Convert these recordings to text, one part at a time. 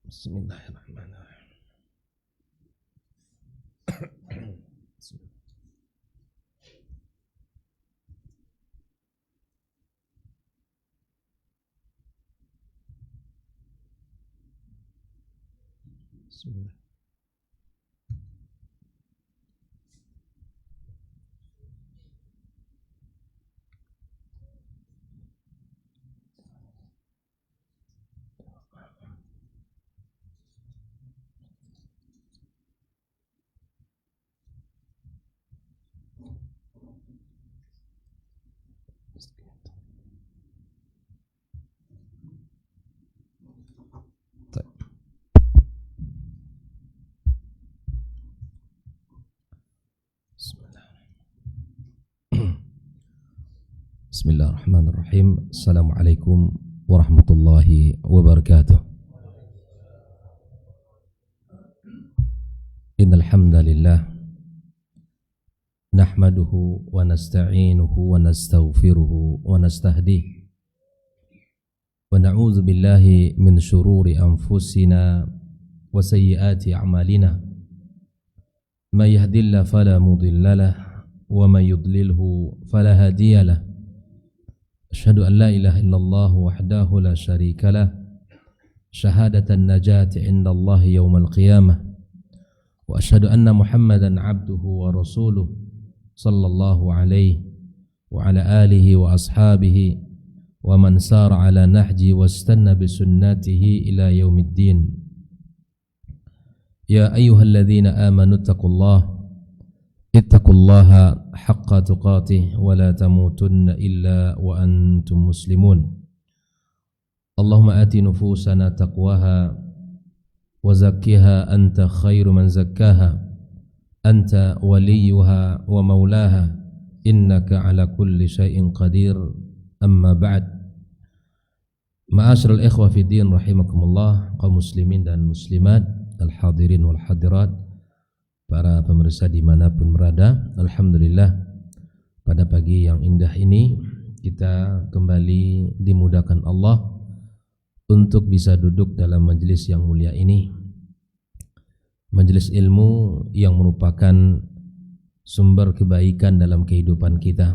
Bismillahirrahmanirrahim. Bismillah. Bismillahirrahmanirrahim. Assalamualaikum warahmatullahi wabarakatuh. Innal hamdalillah nahmaduhu wa nasta'inuhu wa nastaghfiruhu wa nastahdihi wa na'udzu billahi min shururi anfusina wa sayyiati a'malina. May yahdihillahu fala mudilla lahu wa may yudlilhu fala hadiya lahu. Asyhadu an la ilaha illallah wahdahu la syarika lah syahadatan najati indallahi yaumal qiyamah wa asyhadu anna Muhammadan abduhu wa rasuluh sallallahu alaihi wa ala alihi wa ashabihi wa man sara ala nahji wastanna bi sunnatihi ila yaumiddin. Ya ayyuhalladzina amanu ittaqullaha haqqa tuqatih wa la tamutunna illa wa antum muslimun. Allahumma ati nufusana taqwaha wa zakkiha anta khairu man zakkaha anta waliyuha wa maulaha innaka ala kulli syai'in qadir. Amma ba'd. Ma'asyiral ikhwa fi din rahimakumullah, kaum muslimin dan muslimat, al-hadirin wal hadirat, para pemirsa dimanapun berada. Alhamdulillah, pada pagi yang indah ini kita kembali dimudahkan Allah untuk bisa duduk dalam majelis yang mulia ini, majelis ilmu yang merupakan sumber kebaikan dalam kehidupan kita,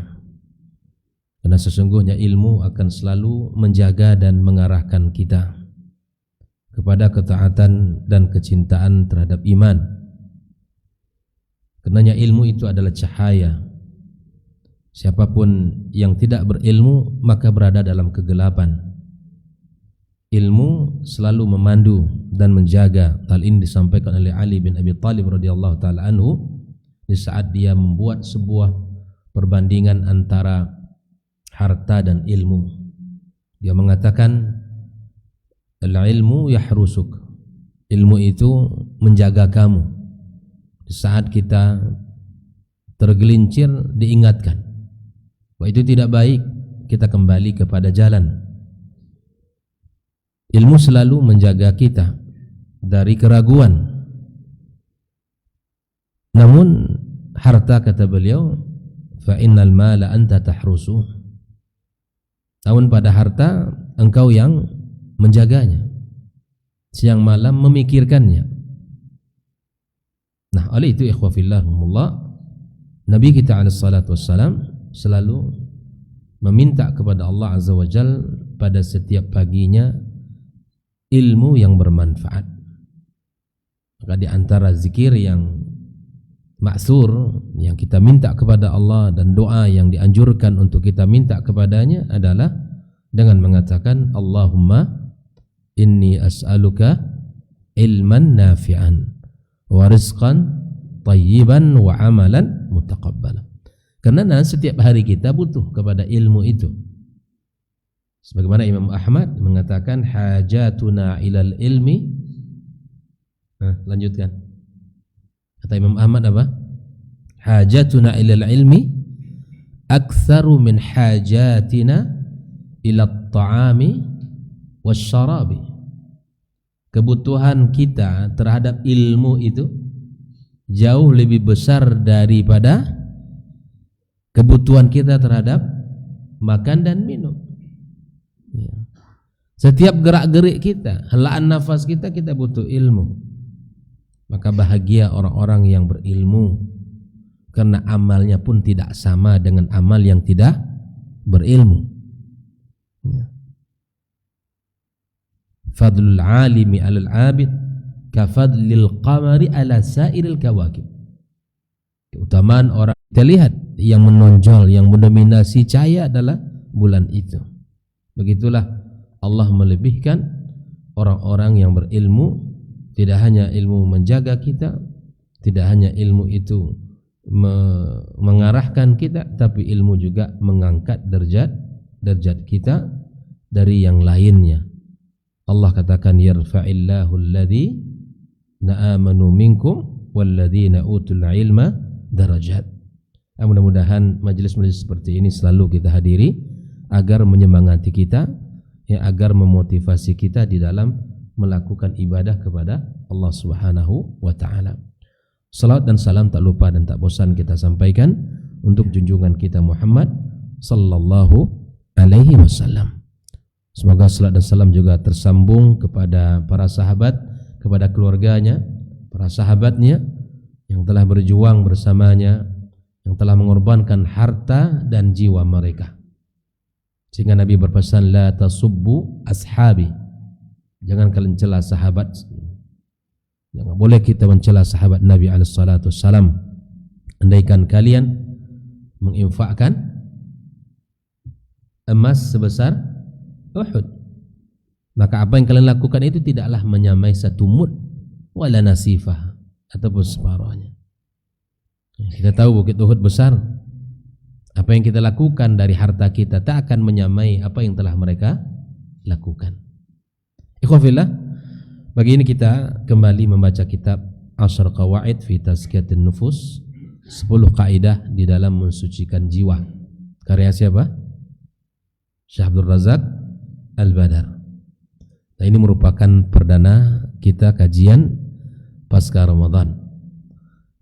karena sesungguhnya ilmu akan selalu menjaga dan mengarahkan kita kepada ketaatan dan kecintaan terhadap iman. Karenanya ilmu itu adalah cahaya. Siapapun yang tidak berilmu maka berada dalam kegelapan. Ilmu selalu memandu dan menjaga. Hal ini disampaikan oleh Ali bin Abi Thalib radhiyallahu taala anhu di saat dia membuat sebuah perbandingan antara harta dan ilmu. Dia mengatakan, al-ilmu yahrusuk. Ilmu itu menjaga kamu. Di saat kita tergelincir diingatkan bahwa itu tidak baik, kita kembali kepada jalan. Ilmu selalu menjaga kita dari keraguan. Namun harta, kata beliau, fa innal mala anta tahrusu. Namun pada harta engkau yang menjaganya, siang malam memikirkannya. Nah, oleh itu ikhwah fillah, Nabi kita alaihi salatu wassalam selalu meminta kepada Allah azza wa jal pada setiap paginya ilmu yang bermanfaat. Maka di antara zikir yang ma'thur yang kita minta kepada Allah dan doa yang dianjurkan untuk kita minta kepadanya adalah dengan mengatakan Allahumma inni as'aluka ilman nafi'an wa rizqan thayyiban wa amalan mutaqabbala. Karena setiap hari kita butuh kepada ilmu itu. Sebagaimana Imam Ahmad mengatakan hajatuna ilal ilmi. Lanjutkan. Kata Imam Ahmad apa? Hajatuna ilal ilmi aktsaru min hajatina ila at-ta'ami wasyarabi. Kebutuhan kita terhadap ilmu itu jauh lebih besar daripada kebutuhan kita terhadap makan dan minum. Setiap gerak-gerik kita, helaan nafas kita, kita butuh ilmu. Maka bahagia orang-orang yang berilmu, karena amalnya pun tidak sama dengan amal yang tidak berilmu. Fadlul alimi alal abid kafadlil qamari ala sairil kawakib. Keutamaan orang, kita lihat yang menonjol, yang mendominasi cahaya adalah bulan itu. Begitulah Allah melebihkan orang-orang yang berilmu. Tidak hanya ilmu menjaga kita, tidak hanya ilmu itu mengarahkan kita, tapi ilmu juga mengangkat derajat kita dari yang lainnya. Allah katakan yarfa'illahu alladhina amanu minkum walladhina utul ilma darajat. Mudah-mudahan majelis-majelis seperti ini selalu kita hadiri agar menyemangati kita, ya, agar memotivasi kita di dalam melakukan ibadah kepada Allah Subhanahu wa taala. Salawat dan salam tak lupa dan tak bosan kita sampaikan untuk junjungan kita Muhammad sallallahu alaihi wasallam. Semoga salat dan salam juga tersambung kepada para sahabat, kepada keluarganya, para sahabatnya yang telah berjuang bersamanya, yang telah mengorbankan harta dan jiwa mereka. Sehingga Nabi berpesan, la tasubbu ashabi. Jangan kalian mencela sahabat. Jangan boleh kita mencela sahabat Nabi SAW. Andaikan kalian menginfakkan emas sebesar Uhud, maka apa yang kalian lakukan itu tidaklah menyamai satu mud wala nasifah, ataupun separuhnya. Kita tahu Bukit Uhud besar. Apa yang kita lakukan dari harta kita tak akan menyamai apa yang telah mereka lakukan. Ikhwafillah, bagi ini kita kembali membaca kitab Ashar Qawaid fi Tazkiyatin Nufus, 10 kaidah di dalam mensucikan jiwa. Karya siapa? Syekh Abdul Razak Al-Badar. Nah, ini merupakan perdana kita kajian pasca Ramadan.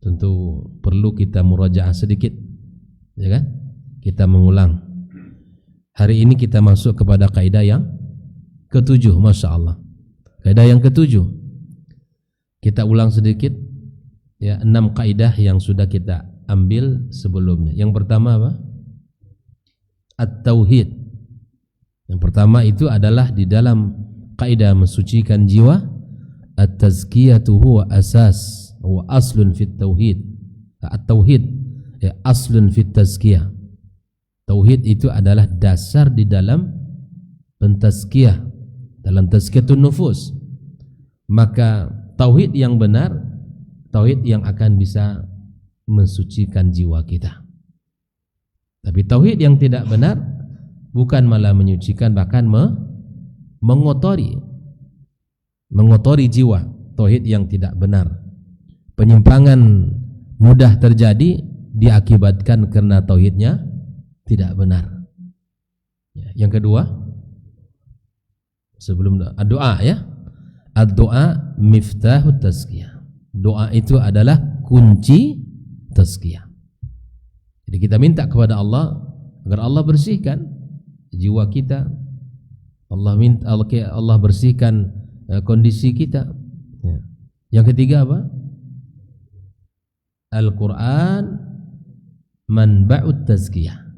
Tentu perlu kita murajaah sedikit, ya kan? Kita mengulang. Hari ini kita masuk kepada kaidah yang ketujuh, Masya Allah. Kaidah yang ketujuh. Kita ulang sedikit, ya, 6 kaidah yang sudah kita ambil sebelumnya. Yang pertama apa? At-Tauhid. Yang pertama itu adalah di dalam kaidah mensucikan jiwa, at-tazkiyatu huwa asas wa aslun fit tauhid. At-tauhid ya aslun fit tazkiyah. Tauhid itu adalah dasar di dalam pentazkiyah, dalam tazkiyatun nufus. Maka tauhid yang benar, tauhid yang akan bisa mensucikan jiwa kita. Tapi tauhid yang tidak benar bukan malah menyucikan, bahkan mengotori jiwa. Tauhid yang tidak benar, penyimpangan mudah terjadi diakibatkan karena tauhidnya tidak benar. Yang kedua, sebelum doa, ya, ad-doa miftahut tazkiyah. Doa itu adalah kunci tazkiyah. Jadi kita minta kepada Allah agar Allah bersihkan jiwa kita. Allah bersihkan kondisi kita. Yang ketiga apa? Al-Quran manba'ut tazkiyah.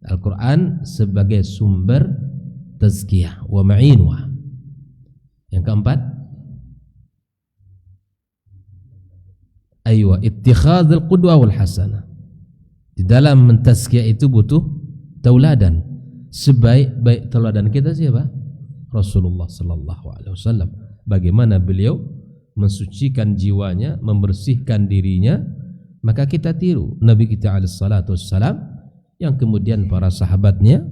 Al-Quran sebagai sumber tazkiyah wa ma'inwa. Yang keempat, ittikhadul qudwa wal hasanah. Di dalam mentazkiyah itu butuh tauladan. Sebaik-baik tauladan kita siapa? Rasulullah sallallahu alaihi wasallam. Bagaimana beliau mensucikan jiwanya, membersihkan dirinya, maka kita tiru Nabi kita alaihi salatu wassalam, yang kemudian para sahabatnya,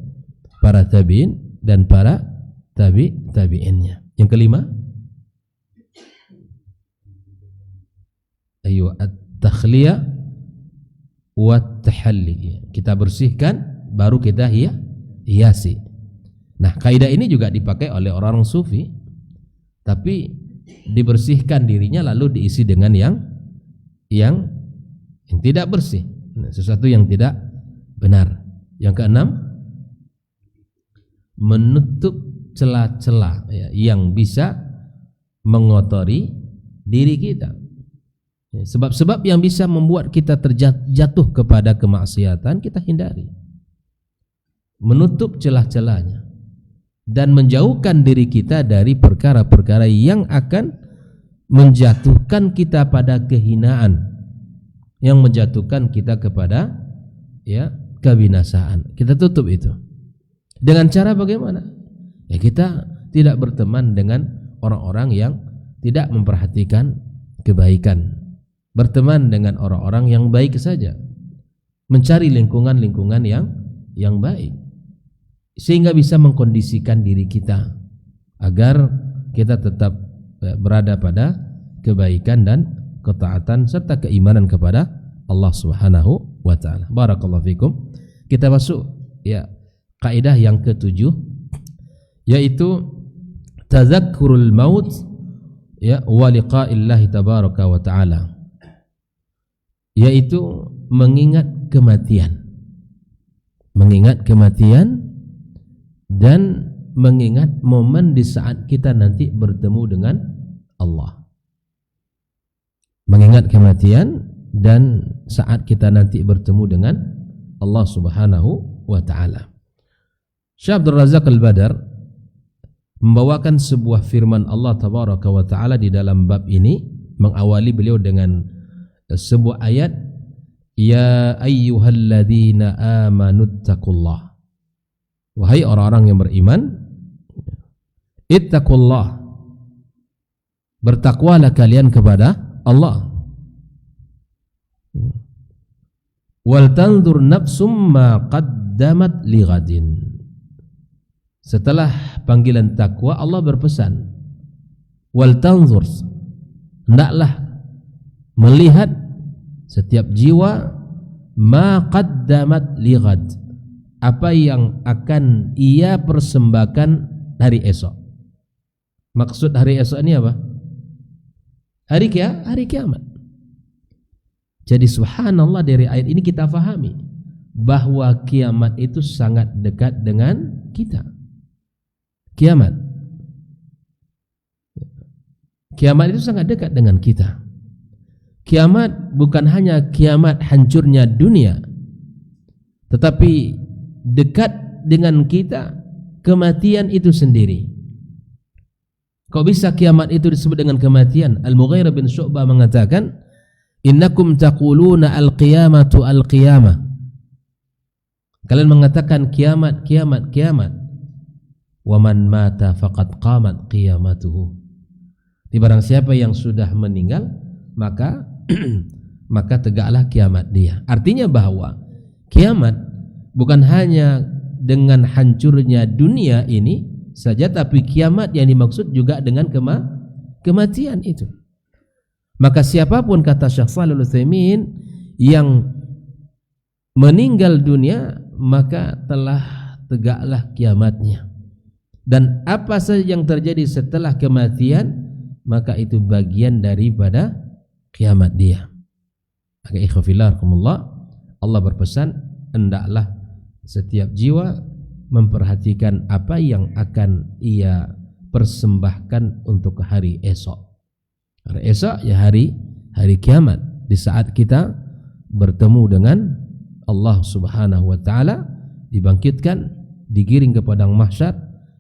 para tabi'in dan para tabi'innya. Yang kelima, at-takhliyah wa at-tahalli. Kita bersihkan baru kita hiasi. Nah, kaidah ini juga dipakai oleh orang sufi, tapi dibersihkan dirinya lalu diisi dengan yang tidak bersih, sesuatu yang tidak benar. Yang keenam, menutup celah-celah yang bisa mengotori diri kita. Sebab-sebab yang bisa membuat kita terjatuh kepada kemaksiatan kita hindari. Menutup celah-celahnya dan menjauhkan diri kita dari perkara-perkara yang akan menjatuhkan kita pada kehinaan, yang menjatuhkan kita kepada kebinasaan. Kita tutup itu. Dengan cara bagaimana? Ya, kita tidak berteman dengan orang-orang yang tidak memperhatikan kebaikan. Berteman dengan orang-orang yang baik saja. Mencari lingkungan-lingkungan yang baik, sehingga bisa mengkondisikan diri kita agar kita tetap berada pada kebaikan dan ketaatan serta keimanan kepada Allah Subhanahu wa taala. Barakallahu fikum. Kita masuk kaidah yang ketujuh, yaitu tazakkurul maut wa liqa'illahi tabaraka wa taala, yaitu mengingat kematian. Mengingat kematian dan mengingat momen di saat kita nanti bertemu dengan Allah. Mengingat kematian dan saat kita nanti bertemu dengan Allah Subhanahu wa taala. Syekh Abdul Razak Al-Badar membawakan sebuah firman Allah tabaraka wa taala di dalam bab ini, mengawali beliau dengan sebuah ayat, ya ayyuhalladzina amanuttaqullah. Wahai orang-orang yang beriman, ittaqullah, bertakwalah kalian kepada Allah. Wal tanzur nafsum ma qaddamat lighadin. Setelah panggilan takwa, Allah berpesan, wal tanzur, hendaklah melihat setiap jiwa ma qaddamat lighad, apa yang akan ia persembahkan hari esok. Maksud hari esok ini apa? Hari kiamat. Jadi subhanallah, dari ayat ini kita fahami bahwa kiamat itu sangat dekat dengan kita. Kiamat itu sangat dekat dengan kita. Kiamat bukan hanya kiamat hancurnya dunia, tetapi dekat dengan kita kematian itu sendiri. Kok bisa kiamat itu disebut dengan kematian? Al-Mughirah bin Syu'bah mengatakan, innakum taquluna al-qiyamatu al-qiyamah. Kalian mengatakan kiamat, kiamat, kiamat. Wa man mata faqad qamat qiyamatuhu. Di barang siapa yang sudah meninggal, maka tegaklah kiamat dia. Artinya bahwa kiamat bukan hanya dengan hancurnya dunia ini saja, tapi kiamat yang dimaksud juga dengan kematian itu. Maka siapapun, kata Syekh Shalih Al-Utsaimin, yang meninggal dunia, maka telah tegaklah kiamatnya. Dan apa saja yang terjadi setelah kematian, maka itu bagian daripada kiamat dia. Maka ikhwafillah, Allah berpesan, hendaklah setiap jiwa memperhatikan apa yang akan ia persembahkan untuk hari esok. Hari esok ya hari kiamat, di saat kita bertemu dengan Allah Subhanahu wa taala, dibangkitkan, digiring ke padang mahsyar,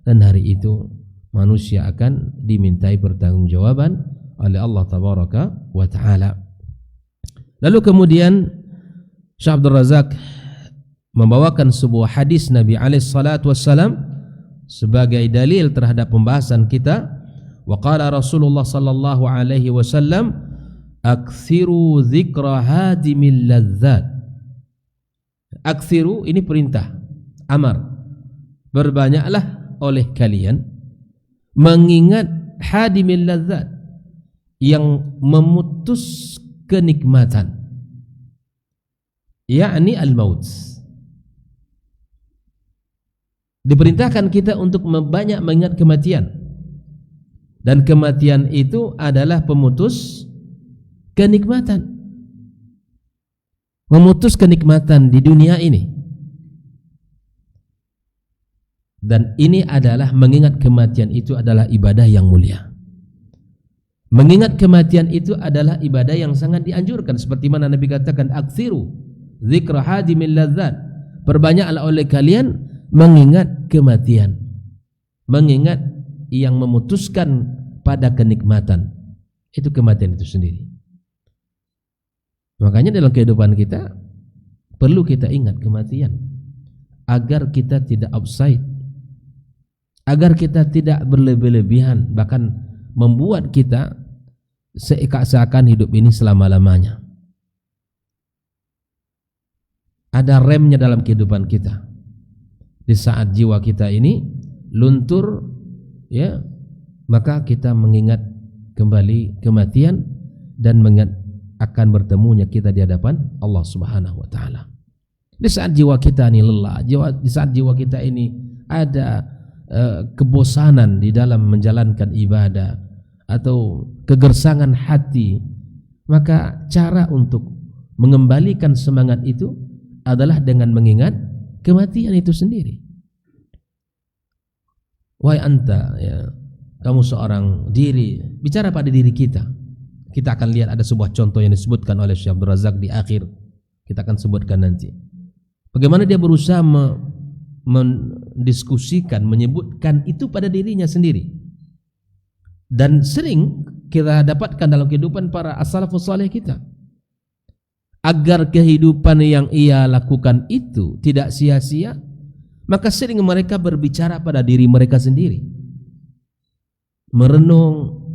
dan hari itu manusia akan dimintai pertanggungjawaban oleh Allah tabaraka wa taala. Lalu kemudian Syekh Abdul Razak membawakan sebuah hadis Nabi alaihi salatu wassalam sebagai dalil terhadap pembahasan kita. Wa qala Rasulullah sallallahu alaihi wasallam, aktsiru dzikra hadimil ladzat. Aktsiru ini perintah, amar. Berbanyaklah oleh kalian mengingat hadimil ladzat, yang memutus kenikmatan, yakni al-maut. Diperintahkan kita untuk banyak mengingat kematian, dan kematian itu adalah pemutus kenikmatan, memutus kenikmatan di dunia ini. Dan ini adalah mengingat kematian itu adalah ibadah yang mulia. Mengingat kematian itu adalah ibadah yang sangat dianjurkan, seperti mana Nabi katakan, aktsiru dzikra hadimil ladzat, perbanyaklah oleh kalian mengingat kematian, mengingat yang memutuskan pada kenikmatan. Itu kematian itu sendiri. Makanya dalam kehidupan kita perlu kita ingat kematian, agar kita tidak offside, agar kita tidak berlebih-lebihan, bahkan membuat kita seakan hidup ini selama-lamanya. Ada remnya dalam kehidupan kita. Di saat jiwa kita ini luntur, ya, maka kita mengingat kembali kematian dan mengingat akan bertemunya kita di hadapan Allah Subhanahu wa taala. Di saat jiwa kita ini lelah, di saat jiwa kita ini ada kebosanan di dalam menjalankan ibadah atau kegersangan hati, maka cara untuk mengembalikan semangat itu adalah dengan mengingat kematian itu sendiri. Wahai anta, ya, kamu seorang diri, bicara pada diri kita. Kita akan lihat ada sebuah contoh yang disebutkan oleh Syekh Abdul Razak di akhir. Kita akan sebutkan nanti. Bagaimana dia berusaha mendiskusikan, menyebutkan itu pada dirinya sendiri. Dan sering kita dapatkan dalam kehidupan para as-salafus saleh kita. Agar kehidupan yang ia lakukan itu tidak sia-sia, maka sering mereka berbicara pada diri mereka sendiri, merenung,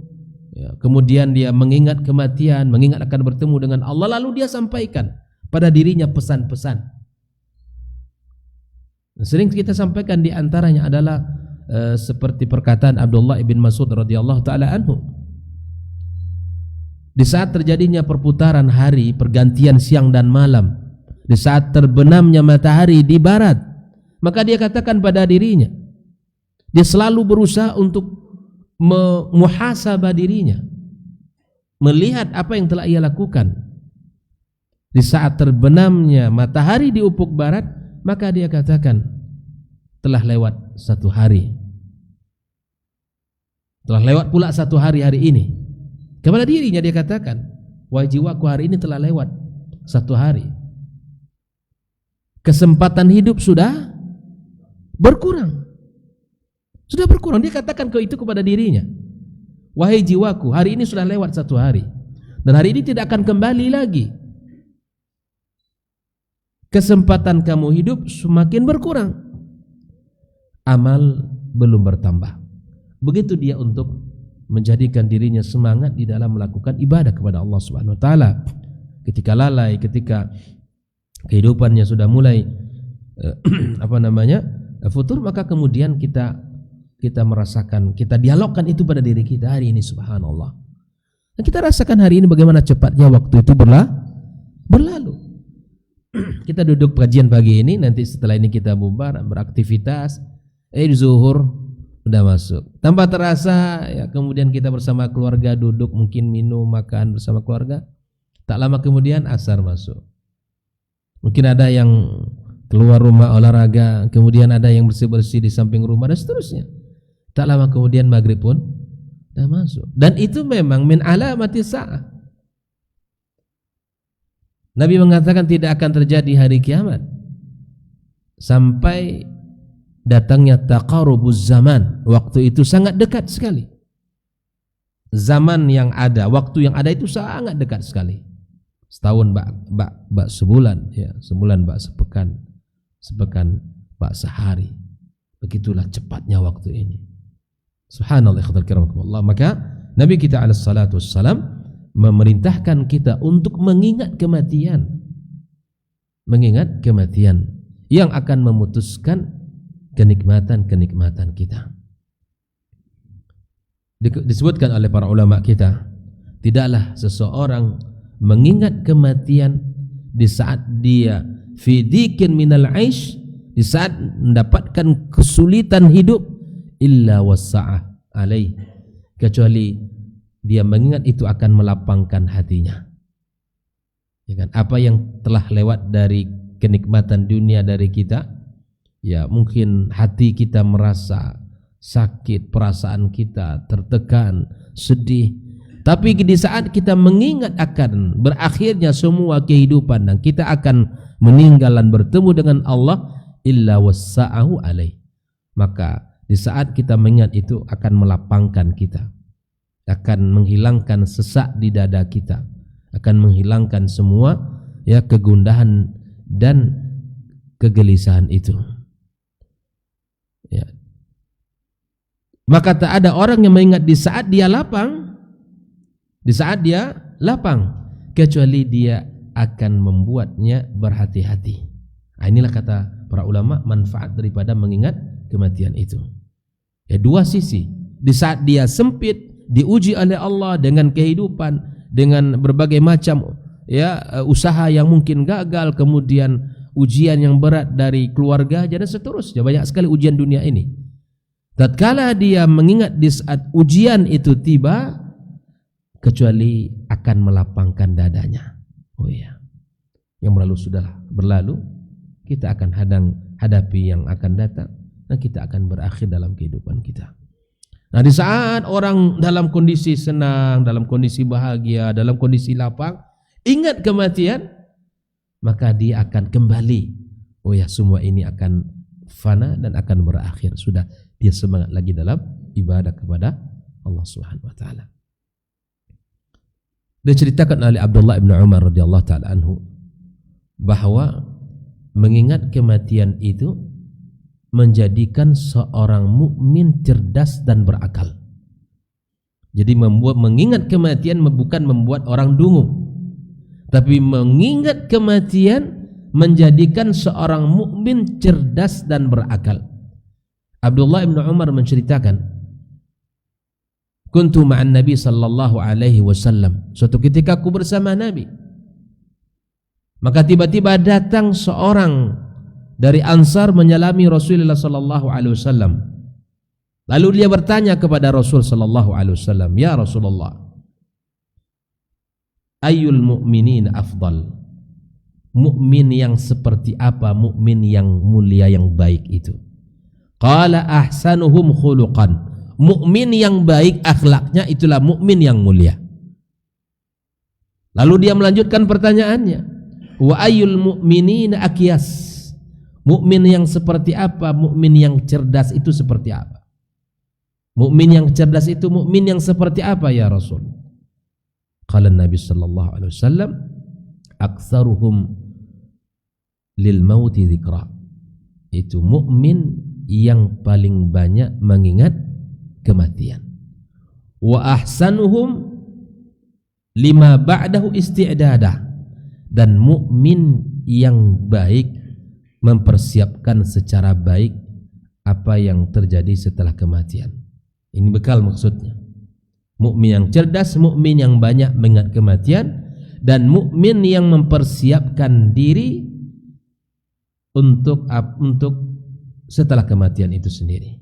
ya, kemudian dia mengingat kematian, mengingat akan bertemu dengan Allah, lalu dia sampaikan pada dirinya pesan-pesan. Sering kita sampaikan, di antaranya adalah seperti perkataan Abdullah ibn Mas'ud radhiyallahu taala anhu. Di saat terjadinya perputaran hari, pergantian siang dan malam, di saat terbenamnya matahari di barat, maka dia katakan pada dirinya, dia selalu berusaha untuk memuhasabah dirinya, melihat apa yang telah ia lakukan. Di saat terbenamnya matahari di ufuk barat, maka dia katakan, telah lewat satu hari, telah lewat pula satu hari ini. Kepada dirinya dia katakan, wahai jiwaku, hari ini telah lewat satu hari. Kesempatan hidup sudah berkurang. Sudah berkurang. Dia katakan itu kepada dirinya, wahai jiwaku, hari ini sudah lewat satu hari, dan hari ini tidak akan kembali lagi. Kesempatan kamu hidup semakin berkurang, amal belum bertambah. Begitu dia untuk menjadikan dirinya semangat di dalam melakukan ibadah kepada Allah Subhanahu wa taala. Ketika lalai, ketika kehidupannya sudah mulai futur, maka kemudian kita merasakan, kita dialogkan itu pada diri kita, hari ini subhanallah. Dan kita rasakan hari ini bagaimana cepatnya waktu itu berlalu. Kita duduk kajian pagi ini, nanti setelah ini kita bubar beraktivitas, zuhur sudah masuk. Tanpa terasa, ya, kemudian kita bersama keluarga duduk, mungkin minum, makan bersama keluarga. Tak lama kemudian asar masuk. Mungkin ada yang keluar rumah olahraga, kemudian ada yang bersih-bersih di samping rumah, dan seterusnya. Tak lama kemudian maghrib pun sudah masuk. Dan itu memang min alamati sa'ah. Nabi mengatakan tidak akan terjadi hari kiamat sampai datangnya taqarubuz zaman. Waktu itu sangat dekat sekali. Zaman yang ada, waktu yang ada itu sangat dekat sekali. Setahun bak sebulan, ya, sebulan bak sepekan, sepekan bak sehari. Begitulah cepatnya waktu ini. Subhanallah, ikhwatal kiram. Maka Nabi kita alaihi salatu wassalam memerintahkan kita untuk mengingat kematian. Mengingat kematian yang akan memutuskan kenikmatan-kenikmatan kita. Disebutkan oleh para ulama kita, tidaklah seseorang mengingat kematian di saat dia fi dikin minal aish, di saat mendapatkan kesulitan hidup, illa wasa'ah alaih, kecuali dia mengingat itu akan melapangkan hatinya. Ya kan? Apa yang telah lewat dari kenikmatan dunia dari kita, ya mungkin hati kita merasa sakit, perasaan kita tertekan, sedih. Tapi di saat kita mengingat akan berakhirnya semua kehidupan dan kita akan meninggal dan bertemu dengan Allah, illa wassa'ahu alaih, maka di saat kita mengingat itu akan melapangkan kita, akan menghilangkan sesak di dada kita, akan menghilangkan semua ya kegundahan dan kegelisahan itu. Ya. Maka tak ada orang yang mengingat di saat dia lapang, kecuali dia akan membuatnya berhati-hati. Nah, inilah kata para ulama manfaat daripada mengingat kematian itu. Ya, dua sisi. Di saat dia sempit, diuji oleh Allah dengan kehidupan, dengan berbagai macam ya usaha yang mungkin gagal, kemudian ujian yang berat dari keluarga dan seterusnya, banyak sekali ujian dunia ini. Tatkala dia mengingat di saat ujian itu tiba, kecuali akan melapangkan dadanya. Oh iya, yang berlalu sudahlah berlalu, kita akan hadapi yang akan datang dan kita akan berakhir dalam kehidupan kita. Nah, di saat orang dalam kondisi senang, dalam kondisi bahagia, dalam kondisi lapang, ingat kematian, maka dia akan kembali. Oh ya, semua ini akan fana dan akan berakhir. Sudah, dia semangat lagi dalam ibadah kepada Allah Subhanahu wa taala. Diceritakan oleh Abdullah bin Umar radhiyallahu taala anhu bahwa mengingat kematian itu menjadikan seorang mukmin cerdas dan berakal. Jadi mengingat kematian bukan membuat orang dungu, tapi mengingat kematian menjadikan seorang mukmin cerdas dan berakal. Abdullah bin Umar menceritakan, kuntu ma'an Nabi sallallahu alaihi wasallam. Suatu ketika aku bersama Nabi, maka tiba-tiba datang seorang dari Ansar menyalami Rasulullah sallallahu alaihi wasallam. Lalu dia bertanya kepada Rasul sallallahu alaihi wasallam, "Ya Rasulullah, ayyul mu'minin afdal?" Mukmin yang seperti apa, mukmin yang mulia, yang baik itu? Qala ahsanuhum khuluqan. Mukmin yang baik akhlaknya itulah mukmin yang mulia. Lalu dia melanjutkan pertanyaannya, wa ayyul mu'minina aqyas? Mukmin yang seperti apa, mukmin yang cerdas itu seperti apa? Mukmin yang cerdas itu mukmin yang seperti apa ya Rasul? Qala Nabi sallallahu alaihi wasallam, aktsaruhum lil mauti dzikra. Itu mukmin yang paling banyak mengingat kematian. Wa ahsanuhum lima ba'dahu isti'dada. Dan mukmin yang baik mempersiapkan secara baik apa yang terjadi setelah kematian. Ini bekal maksudnya. Mukmin yang cerdas, mukmin yang banyak mengingat kematian, dan mukmin yang mempersiapkan diri untuk setelah kematian itu sendiri.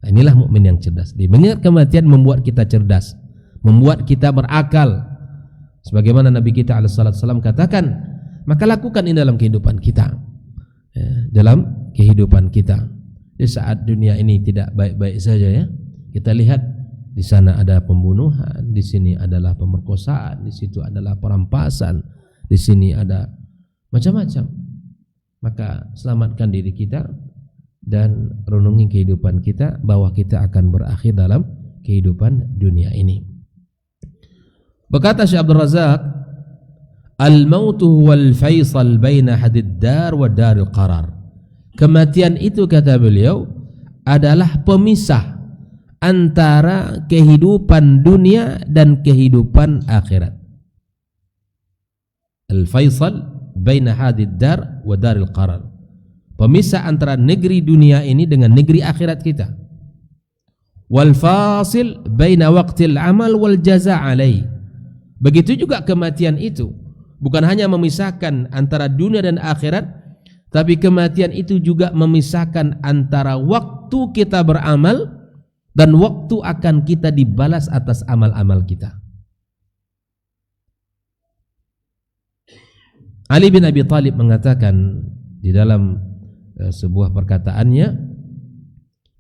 Nah, inilah mukmin yang cerdas. Dia mengingat kematian membuat kita cerdas, membuat kita berakal. Sebagaimana Nabi kita alaihi wasallam katakan, maka lakukan ini dalam kehidupan kita. Dalam kehidupan kita. Di saat dunia ini tidak baik-baik saja ya. Kita lihat di sana ada pembunuhan, di sini adalah pemerkosaan, di situ adalah perampasan, di sini ada macam-macam. Maka selamatkan diri kita dan renungi kehidupan kita bahwa kita akan berakhir dalam kehidupan dunia ini. Berkata Syekh Abdul Razak, al-mautu huwal faisal baina hadid dar wa daril qarar. Kematian itu, kata beliau, adalah pemisah antara kehidupan dunia dan kehidupan akhirat. Al-faisal baina hadid dar wa daril qarar. Pemisah antara negeri dunia ini dengan negeri akhirat kita. Wal fasil baina waqtil amal wal jaza' alaih. Begitu juga kematian itu bukan hanya memisahkan antara dunia dan akhirat, tapi kematian itu juga memisahkan antara waktu kita beramal dan waktu akan kita dibalas atas amal-amal kita. Ali bin Abi Thalib mengatakan di dalam sebuah perkataannya,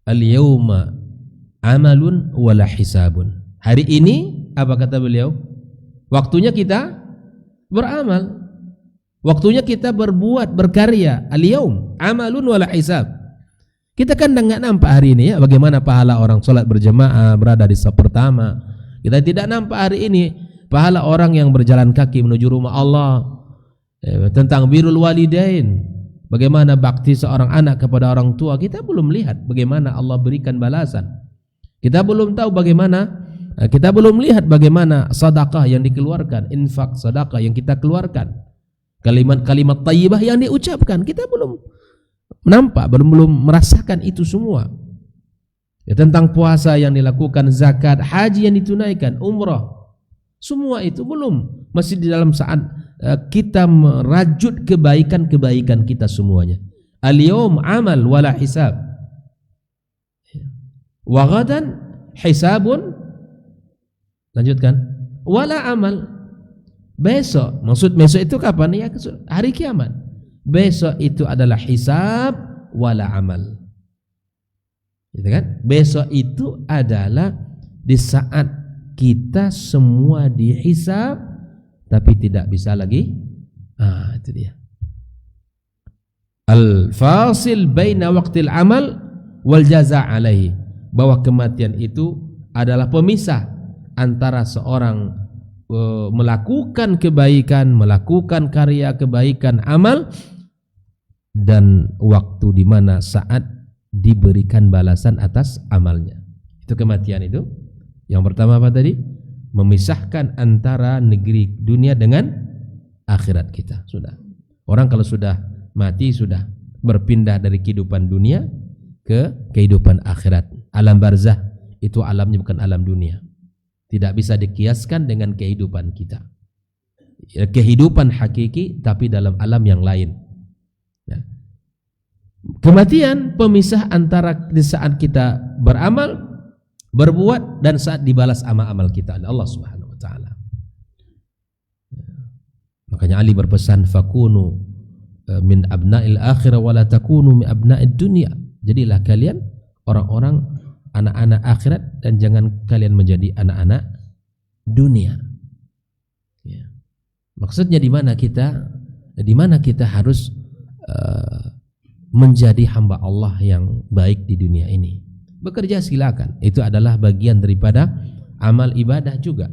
al-yawma amalun wala hisabun. Hari ini apa kata beliau? Waktunya kita beramal, waktunya kita berbuat, berkarya. Al-yawm amalun wala hisab. Kita kan enggak nampak hari ini ya bagaimana pahala orang salat berjamaah berada di saf pertama. Kita tidak nampak hari ini pahala orang yang berjalan kaki menuju rumah Allah. Tentang birrul walidain, bagaimana bakti seorang anak kepada orang tua, kita belum lihat bagaimana Allah berikan balasan. Kita belum tahu bagaimana, kita belum lihat bagaimana sedekah yang dikeluarkan, infak sedekah yang kita keluarkan, kalimat-kalimat thayyibah yang diucapkan, kita belum nampak, belum merasakan itu semua. Ya, tentang puasa yang dilakukan, zakat, haji yang ditunaikan, umrah, semua itu belum, masih di dalam saat kita merajut kebaikan-kebaikan kita semuanya. Al-yawm amal wala hisab, wa ghadan hisabun, lanjutkan, wala amal. Besok, maksud besok itu kapan? Ya hari kiamat. Besok itu adalah hisab wala amal, gitu kan? Besok itu adalah di saat kita semua dihisab tapi tidak bisa lagi. Itu dia. Al-fasil baina waqtil amal wal jaza' alaihi. Bahwa kematian itu adalah pemisah antara seorang melakukan kebaikan, melakukan karya kebaikan, amal, dan waktu di mana saat diberikan balasan atas amalnya. Itu kematian itu. Yang pertama apa tadi? Memisahkan antara negeri dunia dengan akhirat kita. Sudah. Orang kalau sudah mati sudah berpindah dari kehidupan dunia ke kehidupan akhirat. Alam barzah itu alamnya bukan alam dunia. Tidak bisa dikiaskan dengan kehidupan kita. Kehidupan hakiki tapi dalam alam yang lain. Nah, kematian pemisah antara di saat kita beramal, berbuat, dan saat dibalas amal-amal kita oleh Allah Subhanahu wa taala. Makanya Ali berpesan, fakunu min abna'il akhirah wa la takunu min abna'id dunya. Jadilah kalian orang-orang anak-anak akhirat dan jangan kalian menjadi anak-anak dunia. Ya. Maksudnya di mana kita harus menjadi hamba Allah yang baik di dunia ini. Bekerja silakan, itu adalah bagian daripada amal ibadah juga.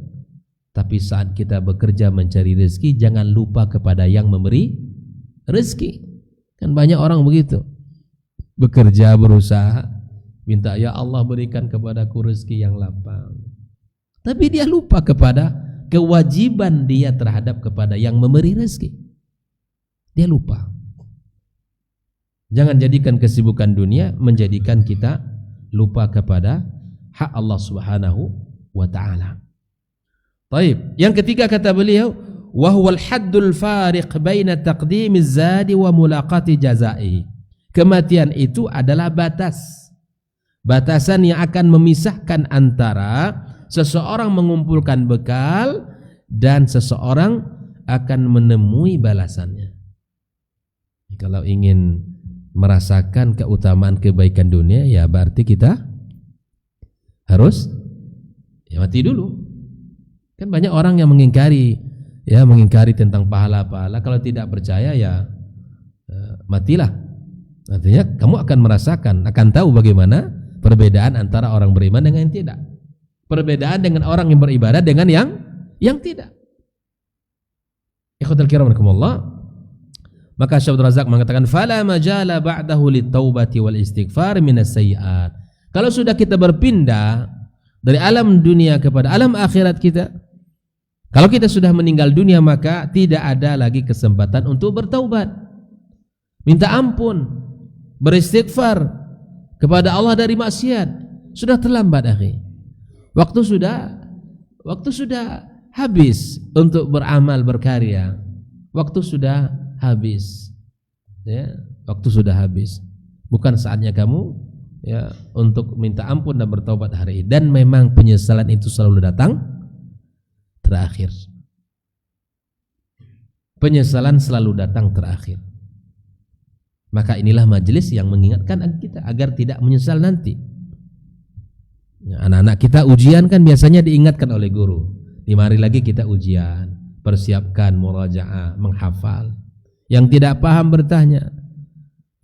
Tapi saat kita bekerja mencari rezeki, jangan lupa kepada yang memberi rezeki. Kan banyak orang begitu, bekerja, berusaha, minta ya Allah berikan kepadaku rezeki yang lapang, tapi dia lupa kepada kewajiban dia terhadap kepada yang memberi rezeki. Dia lupa. Jangan jadikan kesibukan dunia menjadikan kita lupa kepada hak Allah Subhanahu wa taala. Baik, yang ketiga kata beliau, wa huwal haddul fariq baina taqdimiz zadi wa mulaqati jazaihi. Kematian itu adalah batasan yang akan memisahkan antara seseorang mengumpulkan bekal dan seseorang akan menemui balasannya. Kalau ingin merasakan keutamaan kebaikan dunia, ya berarti kita harus mati dulu. Kan banyak orang yang mengingkari tentang pahala-pahala. Kalau tidak percaya ya matilah. Artinya kamu akan merasakan, akan tahu bagaimana perbedaan antara orang beriman dengan yang tidak. Perbedaan dengan orang yang beribadah dengan yang tidak. Ikhwatul kiram rahimakumullah. Maka Syekh Abdul Razak mengatakan fala majala ba'dahu litaubati wal istighfar minas sayyi'at. Kalau sudah kita berpindah dari alam dunia kepada alam akhirat kita, kalau kita sudah meninggal dunia, maka tidak ada lagi kesempatan untuk bertaubat, minta ampun, beristighfar kepada Allah dari maksiat. Sudah terlambat, akhi. Waktu sudah habis untuk beramal berkarya. Waktu sudah habis. Ya, waktu sudah habis. Bukan saatnya kamu ya untuk minta ampun dan bertaubat hari ini. Dan memang penyesalan itu selalu datang terakhir. Penyesalan selalu datang terakhir. Maka inilah majelis yang mengingatkan kita agar tidak menyesal nanti. Ya, anak-anak kita ujian kan biasanya diingatkan oleh guru. 5 hari lagi kita ujian, persiapkan murajaah, menghafal. Yang tidak paham bertanya,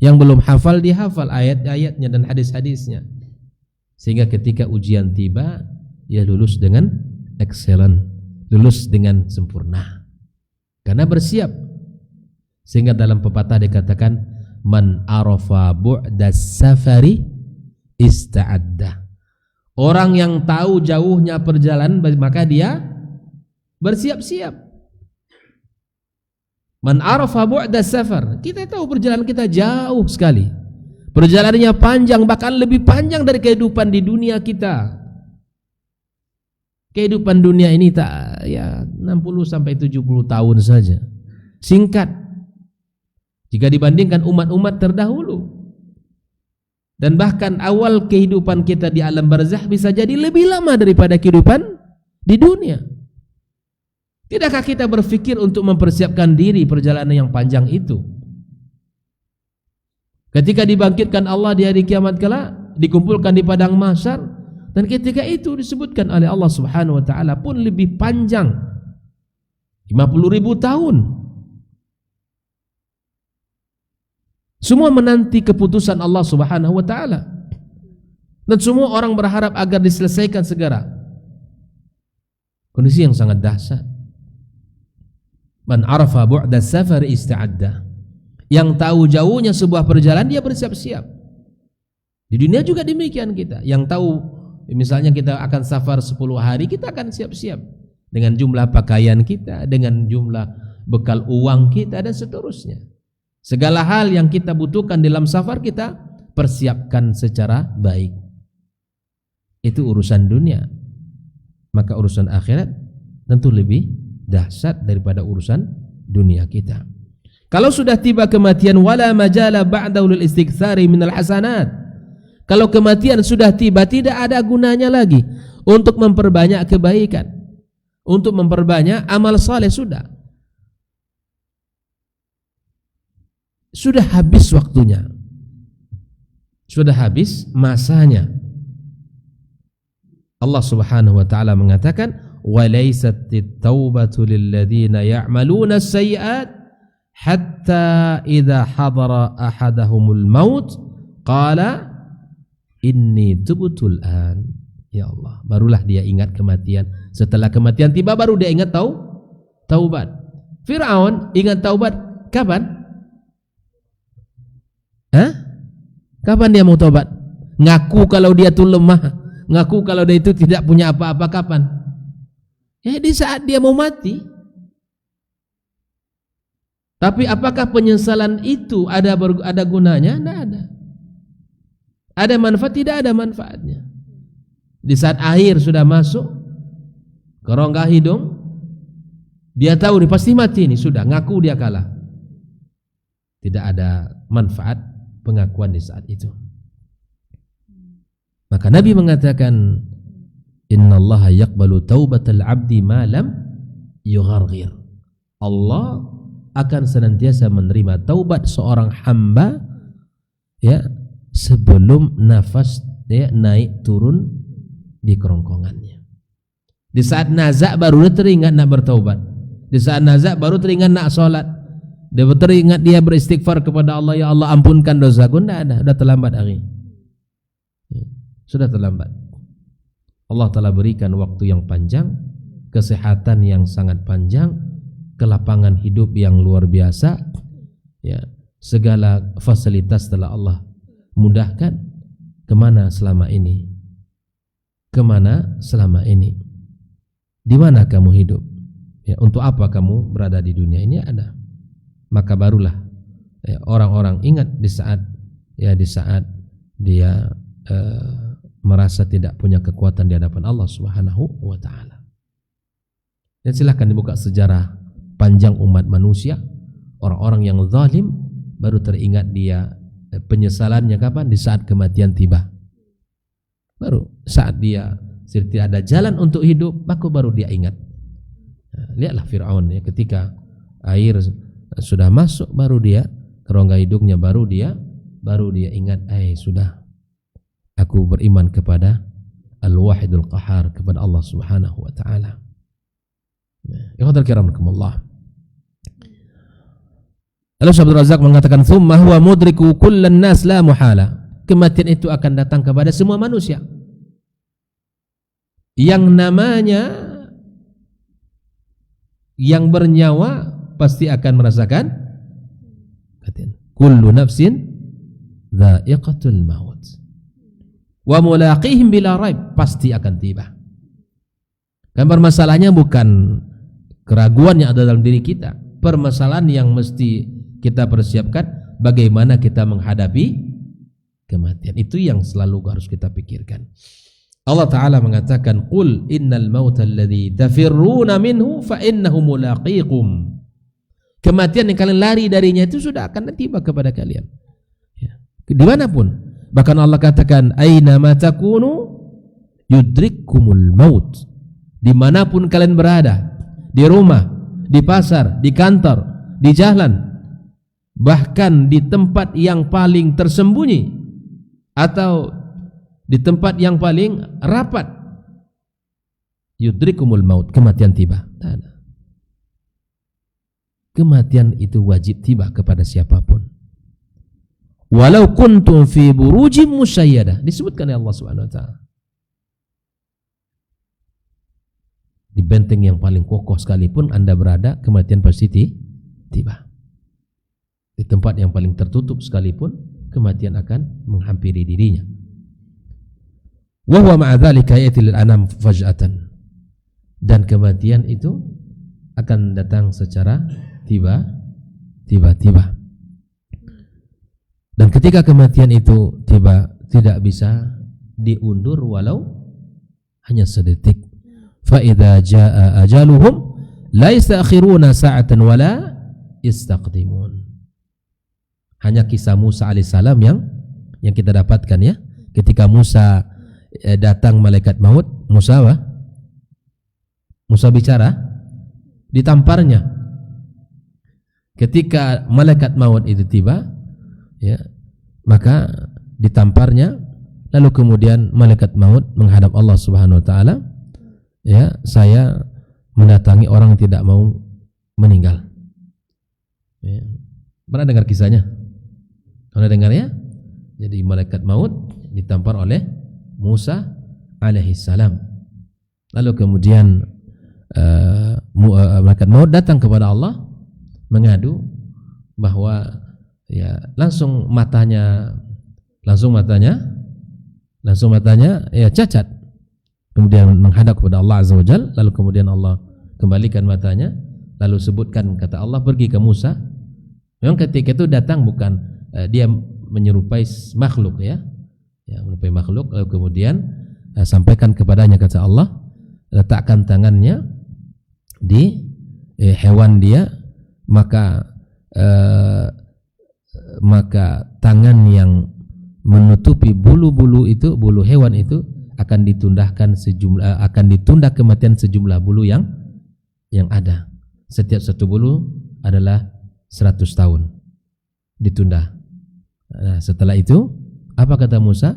yang belum hafal dihafal ayat-ayatnya dan hadis-hadisnya. Sehingga ketika ujian tiba, ya lulus dengan excellent, lulus dengan sempurna. Karena bersiap. Sehingga dalam pepatah dikatakan man arafa bu'das safari ista'adda. Orang yang tahu jauhnya perjalanan, maka dia bersiap-siap. Man arafa bu'das safar. Kita tahu perjalanan kita jauh sekali. Perjalanannya panjang, bahkan lebih panjang dari kehidupan di dunia kita. Kehidupan dunia ini tak ya 60 sampai 70 tahun saja. Singkat jika dibandingkan umat-umat terdahulu. Dan bahkan awal kehidupan kita di alam barzakh bisa jadi lebih lama daripada kehidupan di dunia. Tidakkah kita berpikir untuk mempersiapkan diri perjalanan yang panjang itu? Ketika dibangkitkan Allah di hari kiamat kala, dikumpulkan di padang mahsyar, dan ketika itu disebutkan oleh Allah Subhanahu wa taala pun lebih panjang, 50.000 tahun. Semua menanti keputusan Allah Subhanahu wa taala. Dan semua orang berharap agar diselesaikan segera. Kondisi yang sangat dahsyat. Man arafa bu'da safar ista'adda. Yang tahu jauhnya sebuah perjalanan dia bersiap-siap. Di dunia juga demikian kita. Yang tahu misalnya kita akan safar 10 hari, kita akan siap-siap dengan jumlah pakaian kita, dengan jumlah bekal uang kita dan seterusnya. Segala hal yang kita butuhkan dalam safar kita persiapkan secara baik. Itu urusan dunia. Maka urusan akhirat tentu lebih dahsyat daripada urusan dunia kita. Kalau sudah tiba kematian, wala majala ba'dahu lil istiktsari minal hasanat. Kalau kematian sudah tiba, tidak ada gunanya lagi untuk memperbanyak kebaikan, untuk memperbanyak amal saleh. Sudah habis waktunya, sudah habis masanya. Allah Subhanahu wa taala mengatakan, "Wa laysat at-taubatu lil ladzina ya'maluna as-sayyi'at hatta idza hadara ahadahumul maut qala inni tubtul an." Ya Allah, barulah dia ingat kematian. Setelah kematian tiba baru dia ingat taubat. Firaun ingat taubat kapan? Kapan dia mau taubat? Ngaku kalau dia tuh lemah, ngaku kalau dia itu tidak punya apa-apa kapan? Ya di saat dia mau mati. Tapi apakah penyesalan itu ada gunanya? Tidak ada. Ada manfaat? Tidak ada manfaatnya. Di saat akhir sudah masuk ke rongga hidung, dia tahu dia pasti mati ini, sudah ngaku dia kalah. Tidak ada manfaat pengakuan di saat itu. Maka Nabi mengatakan, innallaha yaqbalu taubatal abdi ma lam yugharghir. Allah akan senantiasa menerima taubat seorang hamba ya sebelum nafas dia naik turun di kerongkongannya. Di saat nazak baru dia teringat nak bertaubat. Di saat nazak baru teringat nak salat. Dia teringat dia beristighfar kepada Allah, ya Allah ampunkan dosaku. Tidak ada, sudah terlambat hari. Sudah terlambat. Allah telah berikan waktu yang panjang, kesehatan yang sangat panjang, kelapangan hidup yang luar biasa, ya, segala fasilitas telah Allah mudahkan. Kemana selama ini? Kemana selama ini? Di mana kamu hidup? Ya, untuk apa kamu berada di dunia ini? Ada. Maka barulah ya, orang-orang ingat di saat dia merasa tidak punya kekuatan di hadapan Allah Subhanahu wa taala. Dan silakan dibuka sejarah panjang umat manusia, orang-orang yang zalim baru teringat dia penyesalannya kapan? Di saat kematian tiba. Baru saat dia tidak ada jalan untuk hidup, maka baru dia ingat. Nah, lihatlah Fir'aun ya, ketika air sudah masuk baru dia ke rongga hidungnya, baru dia ingat, sudah aku beriman kepada Al-Wahidul Qahar, kepada Allah Subhanahu wa taala. Ikhwatal kiram rahimakumullah. Lalu Syekh Abdul Razak mengatakan, "Tsumma huwa mudriku kullan nas la muhala." Kematian itu akan datang kepada semua manusia. Yang namanya yang bernyawa pasti akan merasakan kematian. Kullu nafsin dha'iqatul maut. Wa mulaqihim bila raib, pasti akan tiba. Dan permasalahannya bukan keraguan yang ada dalam diri kita. Permasalahan yang mesti kita persiapkan, bagaimana kita menghadapi kematian. Itu yang selalu harus kita pikirkan. Allah Ta'ala mengatakan, "Qul innal mauta alladhi tafirruna minhu fa innahu mulaqikum." Kematian yang kalian lari darinya itu sudah akan tiba kepada kalian. Ya. Dimanapun. Bahkan Allah katakan, "Aina ma takunu yudrikkumul maut." Dimanapun kalian berada, di rumah, di pasar, di kantor, di jalan, bahkan di tempat yang paling tersembunyi atau di tempat yang paling rapat, yudrikumul maut, kematian tiba. Kematian itu wajib tiba kepada siapapun. Walau kuntum fi burujim musayyadah, disebutkan oleh Allah Subhanahu wa taala. Di benteng yang paling kokoh sekalipun Anda berada, kematian pasti tiba. Di tempat yang paling tertutup sekalipun, kematian akan menghampiri dirinya. Wa huwa ma'a dzalika ya'ti lil anam faj'atan. Dan kematian itu akan datang secara tiba-tiba. Dan ketika kematian itu tiba, tidak bisa diundur walau hanya sedetik. Fa idza jaa ajaluhum la yastakhiruna sa'atan wala yastaqdimun. Hanya kisah Musa alaihissalam yang kita dapatkan ya. Ketika Musa datang malaikat maut, Musa bicara, ditamparnya. Ketika malaikat maut itu tiba, ya, maka ditamparnya, lalu kemudian malaikat maut menghadap Allah Subhanahu wa taala, ya, saya mendatangi orang yang tidak mau meninggal. Ya. Pernah dengar kisahnya? Pernah dengar ya? Jadi malaikat maut ditampar oleh Musa alaihissalam. Lalu kemudian malaikat maut datang kepada Allah mengadu bahwa ya langsung matanya ya cacat. Kemudian menghadap kepada Allah Azza wa Jalla, lalu kemudian Allah kembalikan matanya, lalu sebutkan kata Allah, pergi ke Musa. Memang ketika itu datang bukan dia menyerupai makhluk ya, menyerupai makhluk, lalu kemudian sampaikan kepadanya kata Allah, letakkan tangannya di hewan dia, maka tangan yang menutupi bulu-bulu itu, bulu hewan itu akan ditunda kematian sejumlah bulu yang ada. Setiap satu bulu adalah 100 tahun ditunda. Nah, setelah itu apa kata Musa?